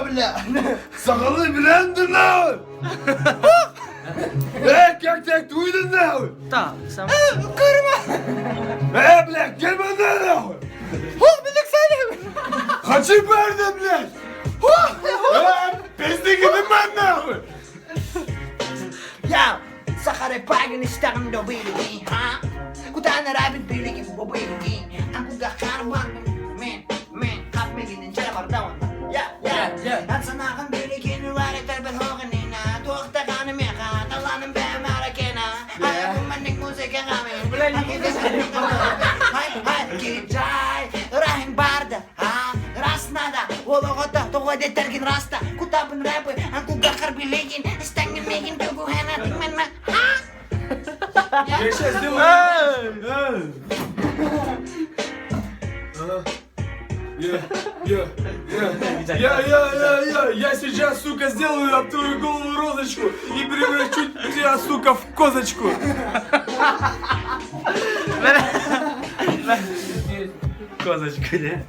бля. Сакалы бренді нахуй. Как ты уйден нахуй? Так, сам. Курва. Бля, gelme нахуй. Kaçı verdim блядь. Пизди gidin нахуй. Я сахары паганы стаган до билги, ха? Куда на рабит билги в билги? Aku gak karman, men, kap meginin cara mardawan. Ya, atsanakan bilgi nuwari terben hoganina, tuakta kana meka, talanım be marakena. Ayakum manik musika kami. Hay, KitJah, rahim barda, ha? Rasnada, ologota, togoy tergin rasta. Kutabın rapı, aku gak bilgin, istangin megin tugu henat menna, ha? Сейчас Я сейчас, сука, сделаю об твою голову розочку и превращу тебя, сука, в козочку. Козочка, не?